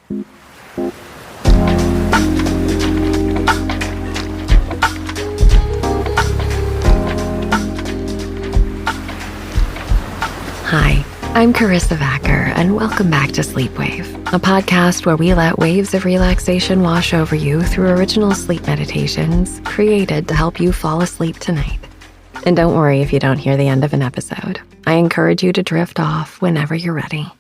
Hi, I'm Karissa Vacker, and welcome back to Sleep Wave, a podcast where we let waves of relaxation wash over you through original sleep meditations created to help you fall asleep tonight. And don't worry if you don't hear the end of an episode. I encourage you to drift off whenever you're ready.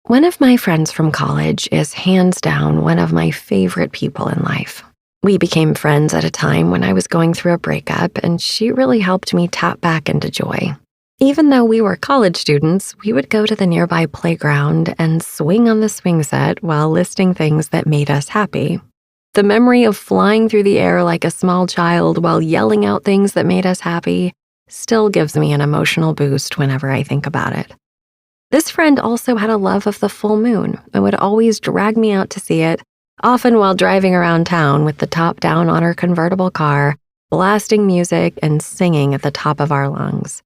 One of my friends from college is hands down one of my favorite people in life. We became friends at a time when I was going through a breakup, and she really helped me tap back into joy. Even though we were college students, we would go to the nearby playground and swing on the swing set while listing things that made us happy. The memory of flying through the air like a small child while yelling out things that made us happy still gives me an emotional boost whenever I think about it. This friend also had a love of the full moon and would always drag me out to see it, often while driving around town with the top down on her convertible car, blasting music and singing at the top of our lungs.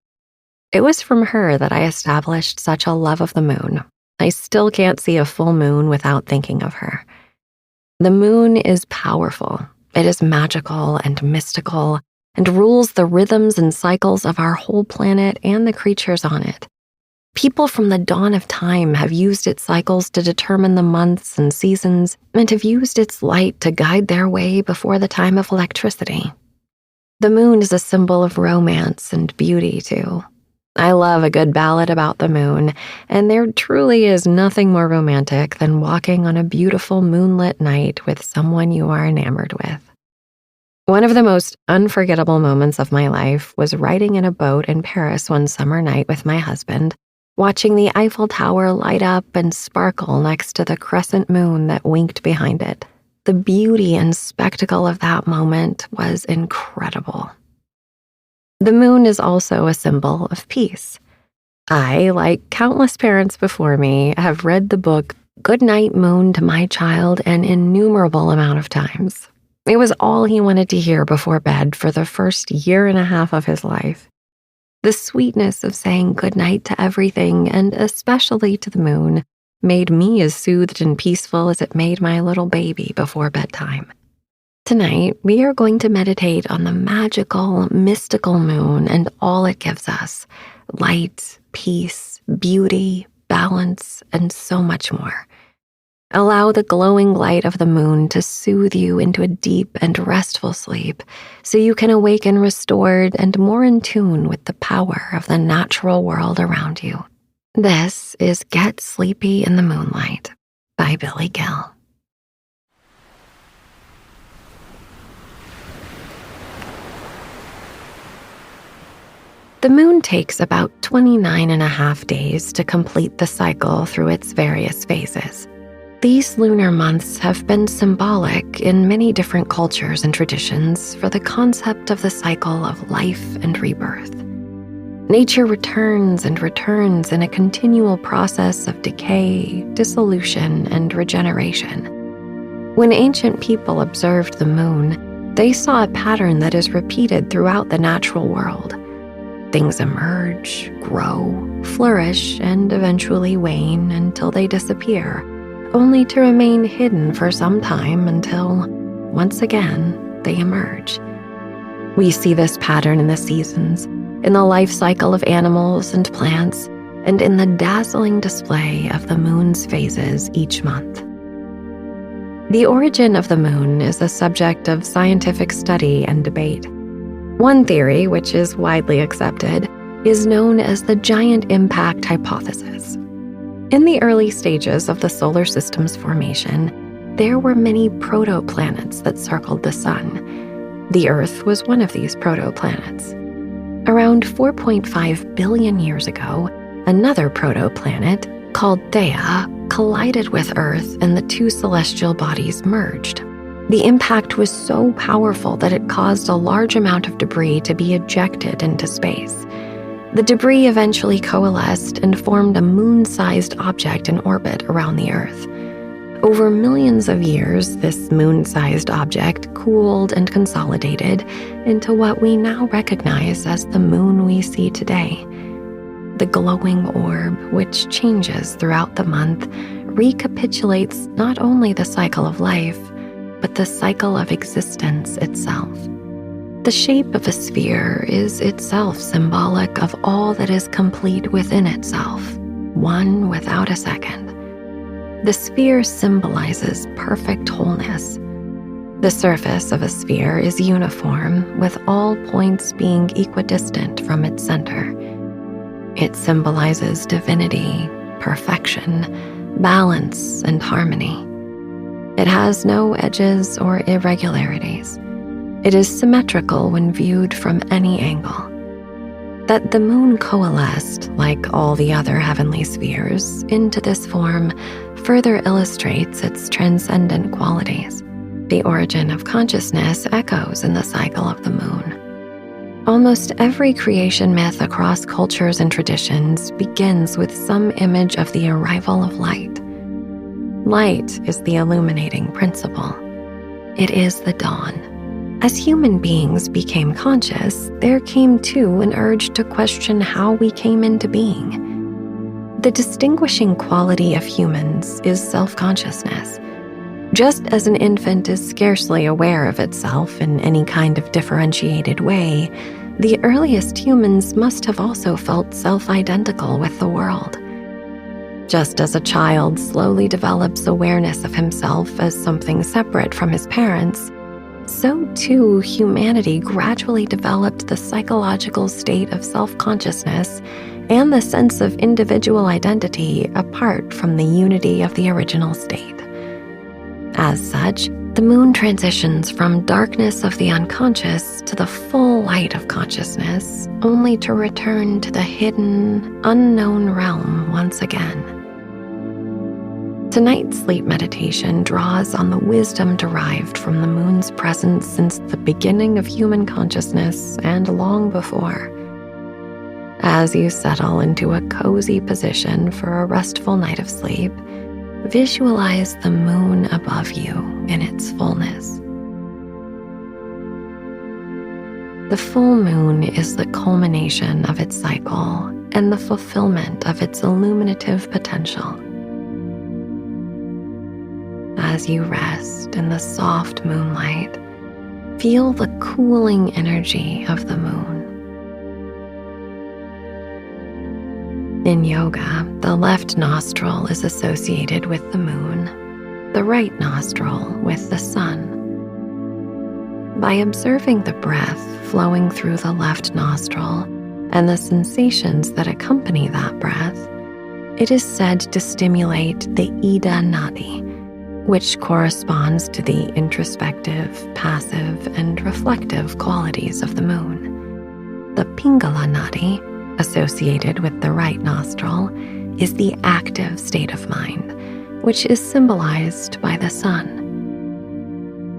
It was from her that I established such a love of the moon. I still can't see a full moon without thinking of her. The moon is powerful. It is magical and mystical and rules the rhythms and cycles of our whole planet and the creatures on it. People from the dawn of time have used its cycles to determine the months and seasons and have used its light to guide their way before the time of electricity. The moon is a symbol of romance and beauty, too. I love a good ballad about the moon, and there truly is nothing more romantic than walking on a beautiful moonlit night with someone you are enamored with. One of the most unforgettable moments of my life was riding in a boat in Paris one summer night with my husband, watching the Eiffel Tower light up and sparkle next to the crescent moon that winked behind it. The beauty and spectacle of that moment was incredible. The moon is also a symbol of peace. I, like countless parents before me, have read the book Good Night, Moon to my child an innumerable amount of times. It was all he wanted to hear before bed for the first year and a half of his life. The sweetness of saying goodnight to everything, and especially to the moon, made me as soothed and peaceful as it made my little baby before bedtime. Tonight, we are going to meditate on the magical, mystical moon and all it gives us: light, peace, beauty, balance, and so much more. Allow the glowing light of the moon to soothe you into a deep and restful sleep so you can awaken restored and more in tune with the power of the natural world around you. This is Get Sleepy in the Moonlight by Billy Gill. The moon takes about 29 and a half days to complete the cycle through its various phases. These lunar months have been symbolic in many different cultures and traditions for the concept of the cycle of life and rebirth. Nature returns and returns in a continual process of decay, dissolution, and regeneration. When ancient people observed the moon, they saw a pattern that is repeated throughout the natural world. Things emerge, grow, flourish, and eventually wane until they disappear, only to remain hidden for some time until, once again, they emerge. We see this pattern in the seasons, in the life cycle of animals and plants, and in the dazzling display of the moon's phases each month. The origin of the moon is a subject of scientific study and debate. One theory, which is widely accepted, is known as the giant impact hypothesis. In the early stages of the solar system's formation, there were many protoplanets that circled the sun. The Earth was one of these protoplanets. Around 4.5 billion years ago, another protoplanet, called Theia, collided with Earth and the two celestial bodies merged. The impact was so powerful that it caused a large amount of debris to be ejected into space. The debris eventually coalesced and formed a moon-sized object in orbit around the Earth. Over millions of years, this moon-sized object cooled and consolidated into what we now recognize as the moon we see today. The glowing orb, which changes throughout the month, recapitulates not only the cycle of life, but the cycle of existence itself. The shape of a sphere is itself symbolic of all that is complete within itself, one without a second. The sphere symbolizes perfect wholeness. The surface of a sphere is uniform, with all points being equidistant from its center. It symbolizes divinity, perfection, balance, and harmony. It has no edges or irregularities. It is symmetrical when viewed from any angle. That the moon coalesced, like all the other heavenly spheres, into this form further illustrates its transcendent qualities. The origin of consciousness echoes in the cycle of the moon. Almost every creation myth across cultures and traditions begins with some image of the arrival of light. Light is the illuminating principle. It is the dawn. As human beings became conscious, there came too an urge to question how we came into being. The distinguishing quality of humans is self-consciousness. Just as an infant is scarcely aware of itself in any kind of differentiated way, the earliest humans must have also felt self-identical with the world. Just as a child slowly develops awareness of himself as something separate from his parents, so too humanity gradually developed the psychological state of self-consciousness and the sense of individual identity apart from the unity of the original state. As such, the moon transitions from darkness of the unconscious to the full light of consciousness, only to return to the hidden, unknown realm once again. Tonight's sleep meditation draws on the wisdom derived from the moon's presence since the beginning of human consciousness and long before. As you settle into a cozy position for a restful night of sleep, visualize the moon above you in its fullness. The full moon is the culmination of its cycle and the fulfillment of its illuminative potential. As you rest in the soft moonlight, feel the cooling energy of the moon. In yoga, the left nostril is associated with the moon, the right nostril with the sun. By observing the breath flowing through the left nostril and the sensations that accompany that breath, it is said to stimulate the Ida Nadi, which corresponds to the introspective, passive, and reflective qualities of the moon. The Pingala Nadi, associated with the right nostril, is the active state of mind, which is symbolized by the sun.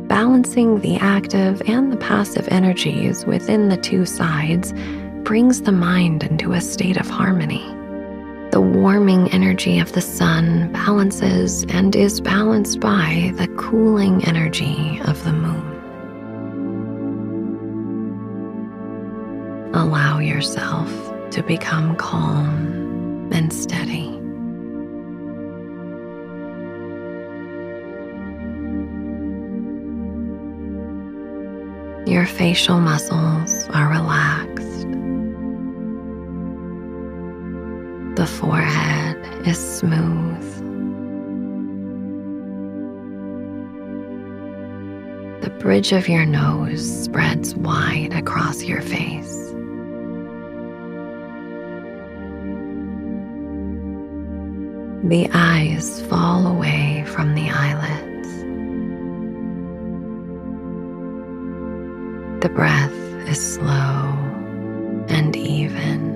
Balancing the active and the passive energies within the two sides brings the mind into a state of harmony. The warming energy of the sun balances and is balanced by the cooling energy of the moon. Allow yourself to become calm and steady. Your facial muscles are relaxed. The forehead is smooth. The bridge of your nose spreads wide across your face. The eyes fall away from the eyelids. The breath is slow and even.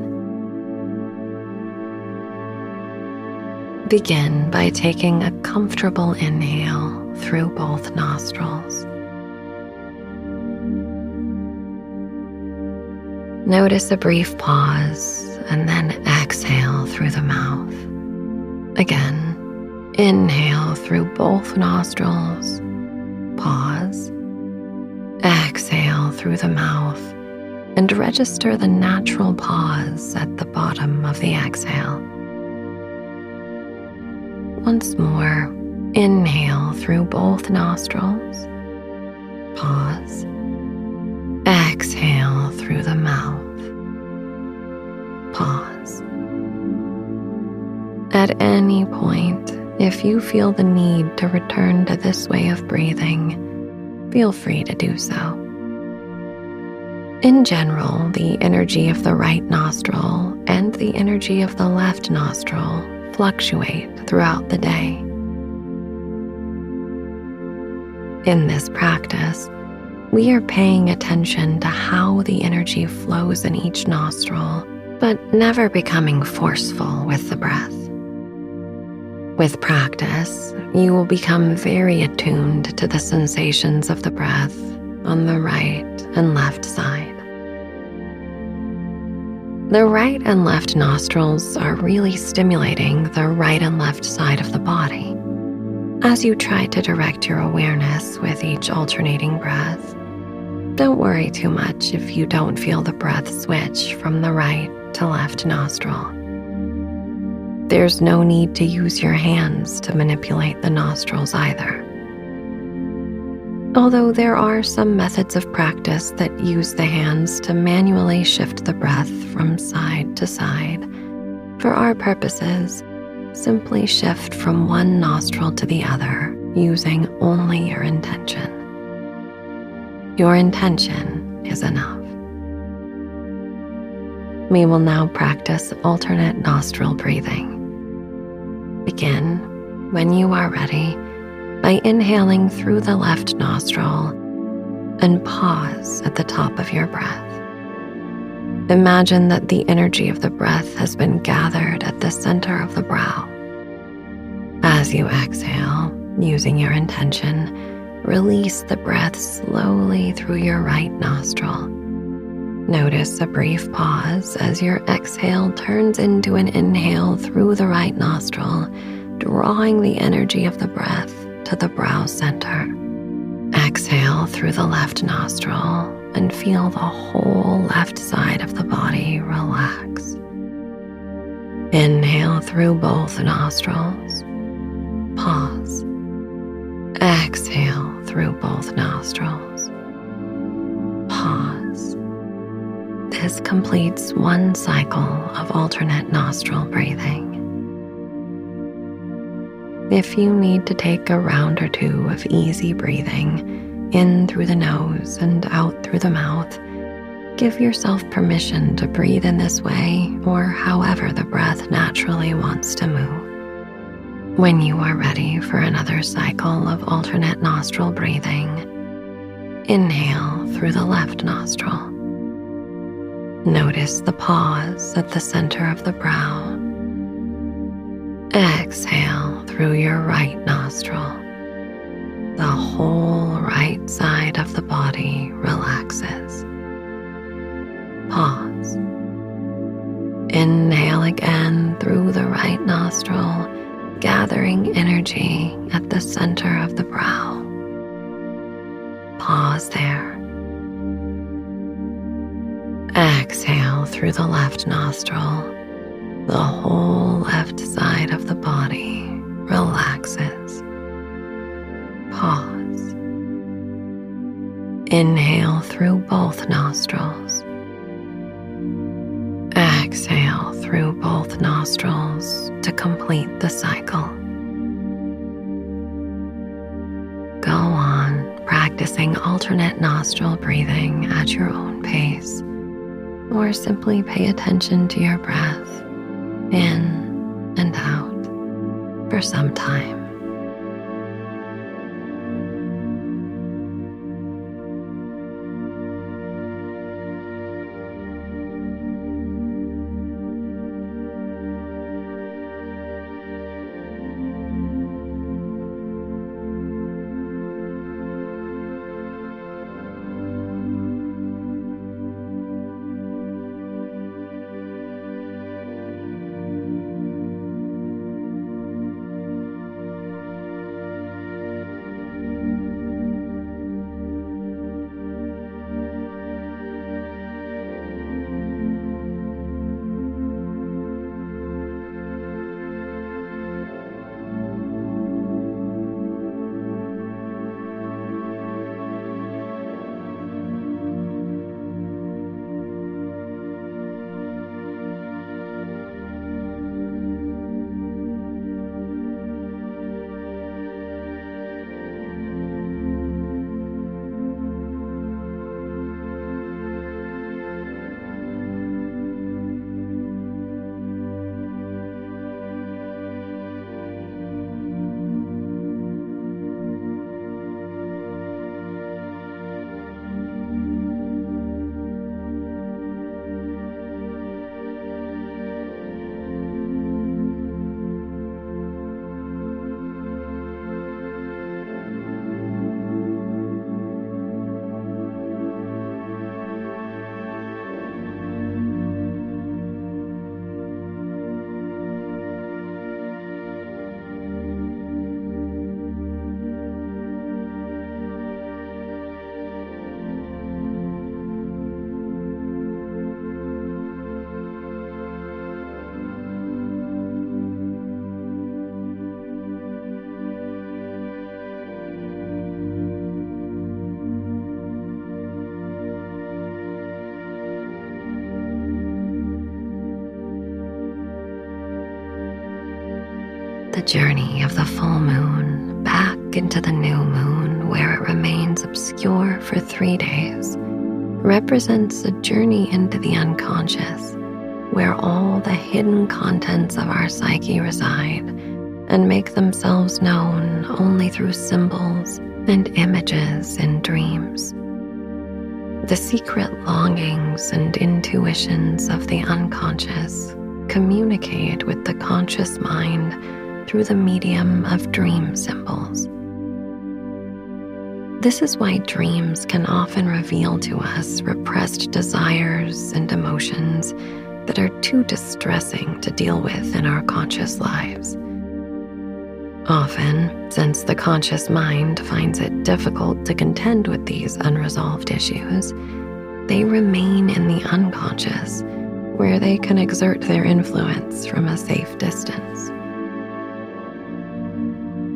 Begin by taking a comfortable inhale through both nostrils. Notice a brief pause and then exhale through the mouth. Again, inhale through both nostrils, pause, exhale through the mouth, and register the natural pause at the bottom of the exhale. Once more, inhale through both nostrils. Pause. Exhale through the mouth. Pause. At any point, if you feel the need to return to this way of breathing, feel free to do so. In general, the energy of the right nostril and the energy of the left nostril fluctuate throughout the day. In this practice, we are paying attention to how the energy flows in each nostril, but never becoming forceful with the breath. With practice, you will become very attuned to the sensations of the breath on the right and left side. The right and left nostrils are really stimulating the right and left side of the body. As you try to direct your awareness with each alternating breath, don't worry too much if you don't feel the breath switch from the right to left nostril. There's no need to use your hands to manipulate the nostrils either. Although there are some methods of practice that use the hands to manually shift the breath from side to side, for our purposes, simply shift from one nostril to the other using only your intention. Your intention is enough. We will now practice alternate nostril breathing. Begin, when you are ready, by inhaling through the left nostril and pause at the top of your breath. Imagine that the energy of the breath has been gathered at the center of the brow. As you exhale, using your intention, release the breath slowly through your right nostril. Notice a brief pause as your exhale turns into an inhale through the right nostril, drawing the energy of the breath to the brow center. Exhale through the left nostril and feel the whole left side of the body relax. Inhale through both nostrils. Pause. Exhale through both nostrils. Pause. This completes one cycle of alternate nostril breathing. If you need to take a round or two of easy breathing, in through the nose and out through the mouth, give yourself permission to breathe in this way or however the breath naturally wants to move. When you are ready for another cycle of alternate nostril breathing, inhale through the left nostril. Notice the pause at the center of the brow. Exhale through your right nostril. The whole right side of the body relaxes. Pause. Inhale again through the right nostril, gathering energy at the center of the brow. Pause there. Exhale through the left nostril. The whole left side of the body relaxes. Pause. Inhale through both nostrils. Exhale through both nostrils to complete the cycle. Go on practicing alternate nostril breathing at your own pace, or simply pay attention to your breath in and out for some time. The journey of the full moon back into the new moon, where it remains obscure for 3 days, represents a journey into the unconscious, where all the hidden contents of our psyche reside and make themselves known only through symbols and images in dreams. The secret longings and intuitions of the unconscious communicate with the conscious mind through the medium of dream symbols. This is why dreams can often reveal to us repressed desires and emotions that are too distressing to deal with in our conscious lives. Often, since the conscious mind finds it difficult to contend with these unresolved issues, they remain in the unconscious, where they can exert their influence from a safe distance.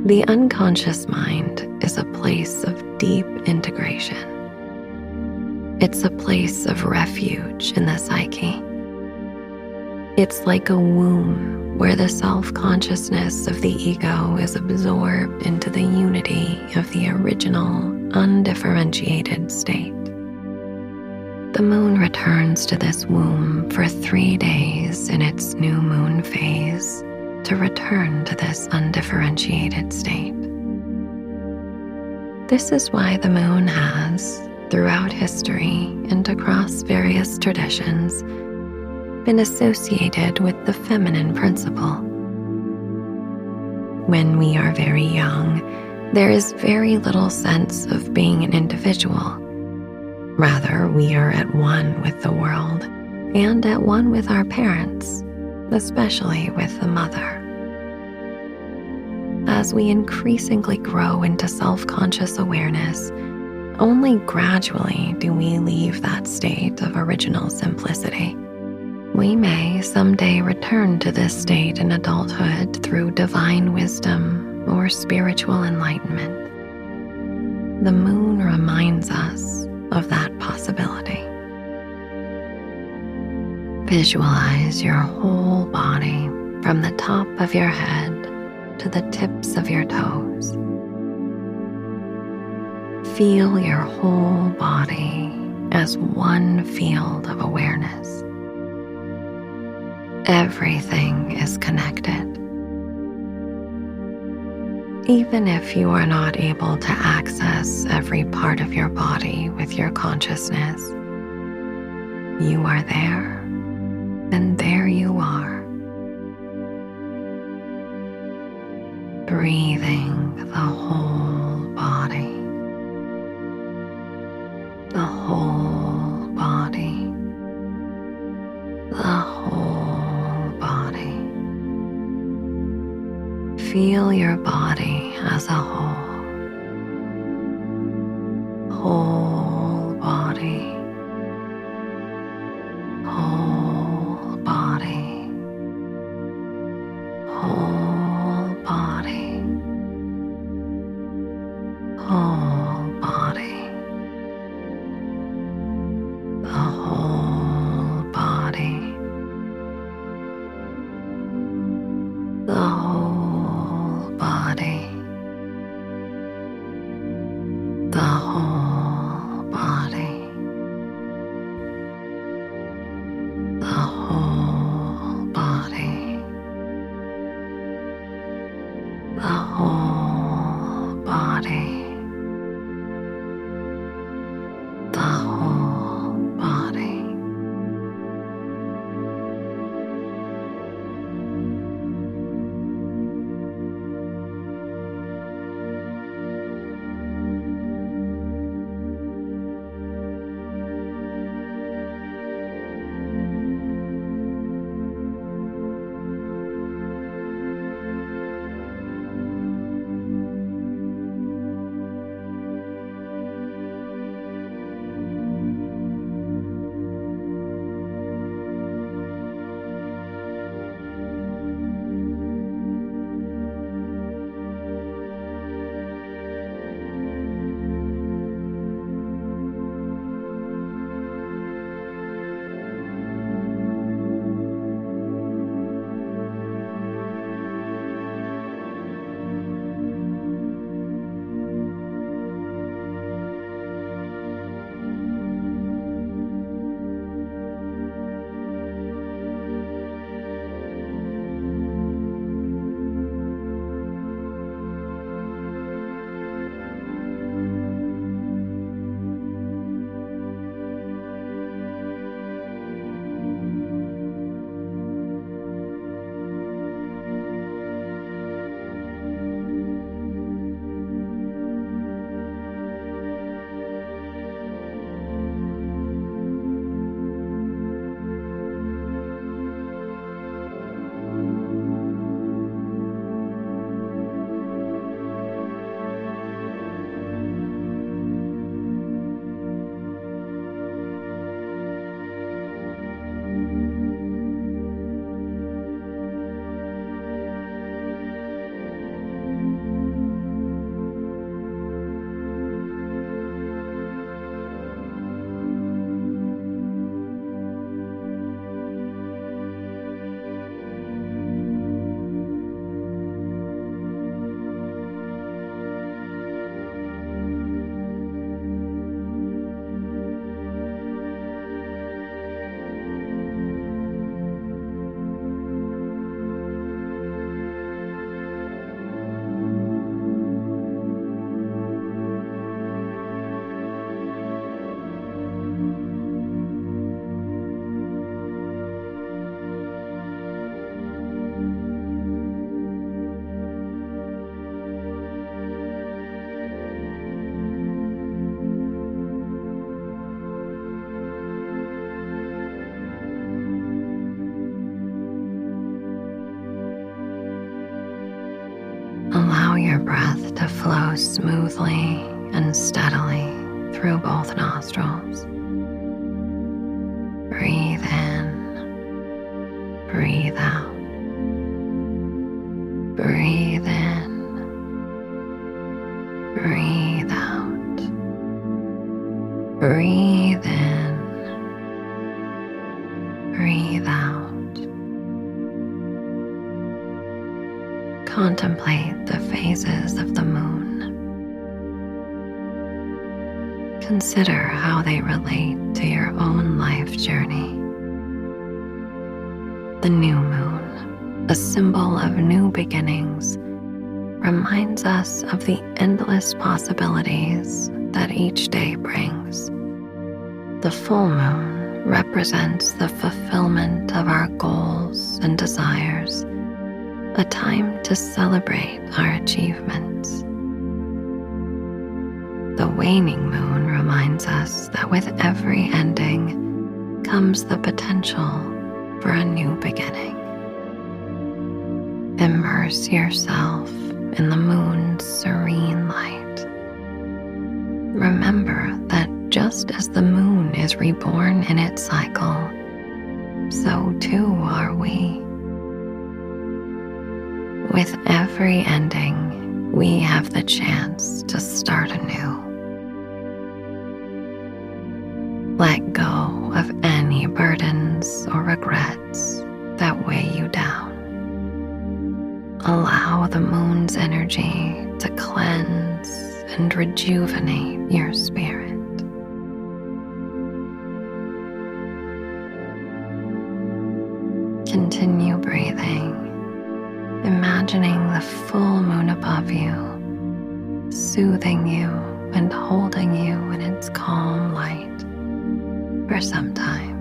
The unconscious mind is a place of deep integration. It's a place of refuge in the psyche. It's like a womb where the self-consciousness of the ego is absorbed into the unity of the original, undifferentiated state. The moon returns to this womb for 3 days in its new moon phase to return to this undifferentiated state. This is why the moon has, throughout history and across various traditions, been associated with the feminine principle. When we are very young, there is very little sense of being an individual. Rather, we are at one with the world and at one with our parents, especially with the mother. As we increasingly grow into self-conscious awareness, only gradually do we leave that state of original simplicity. We may someday return to this state in adulthood through divine wisdom or spiritual enlightenment. The moon reminds us of that possibility. Visualize your whole body from the top of your head to the tips of your toes. Feel your whole body as one field of awareness. Everything is connected. Even if you are not able to access every part of your body with your consciousness, you are there, and there you are. Breathing the whole body. The whole body. The whole body. Feel your body as a whole. Whole body. Whole body. Whole body. Whole body. The whole body. The whole body. The whole body. The whole body. The whole body. The whole body. Allow your breath to flow smoothly and steadily through both nostrils. Breathe in, breathe out. Breathe in, breathe out. Breathe in, breathe out. Contemplate the phases of the moon. Consider how they relate to your own life journey. The new moon, a symbol of new beginnings, reminds us of the endless possibilities that each day brings. The full moon represents the fulfillment of our goals and desires, a time to celebrate our achievements. The waning moon reminds us that with every ending comes the potential for a new beginning. Immerse yourself in the moon's serene light. Remember that just as the moon is reborn in its cycle, so too are we. With every ending, we have the chance to start anew. Let go of any burdens or regrets that weigh you down. Allow the moon's energy to cleanse and rejuvenate your spirit. Continue breathing, imagining the full moon above you, soothing you and holding you in its calm light for some time.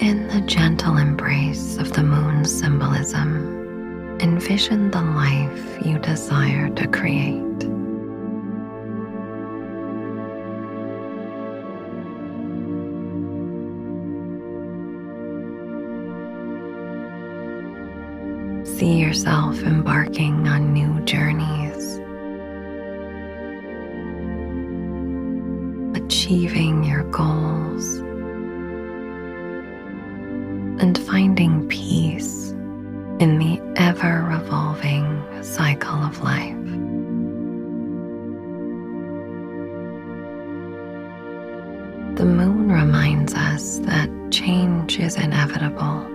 In the gentle embrace of the moon's symbolism, envision the life you desire to create. See yourself embarking on new journeys, achieving your goals, and finding peace in the ever-revolving cycle of life. The moon reminds us that change is inevitable,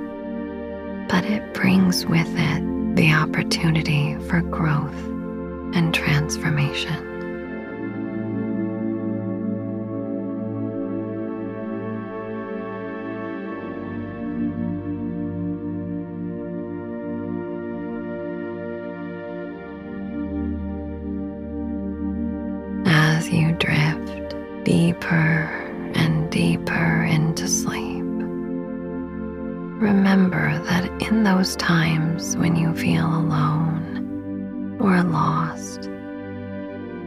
but it brings with it the opportunity for growth and transformation. As you drift deeper and deeper into sleep, remember that in those times when you feel alone or lost,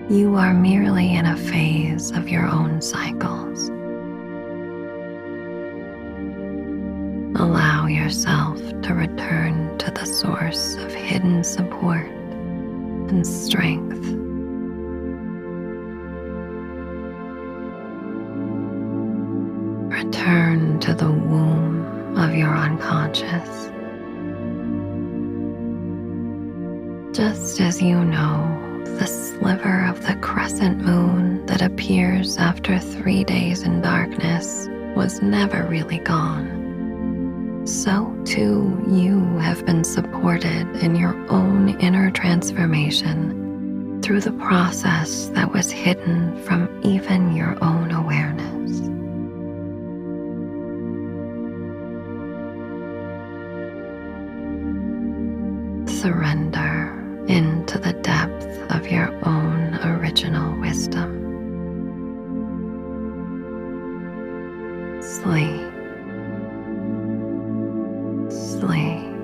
you are merely in a phase of your own cycles. Allow yourself to return to the source of hidden support and strength. Return to the womb of your unconscious. Just as you know, the sliver of the crescent moon that appears after 3 days in darkness was never really gone, so too you have been supported in your own inner transformation through the process that was hidden from even your own awareness. Surrender into the depth of your own original wisdom. Sleep, sleep.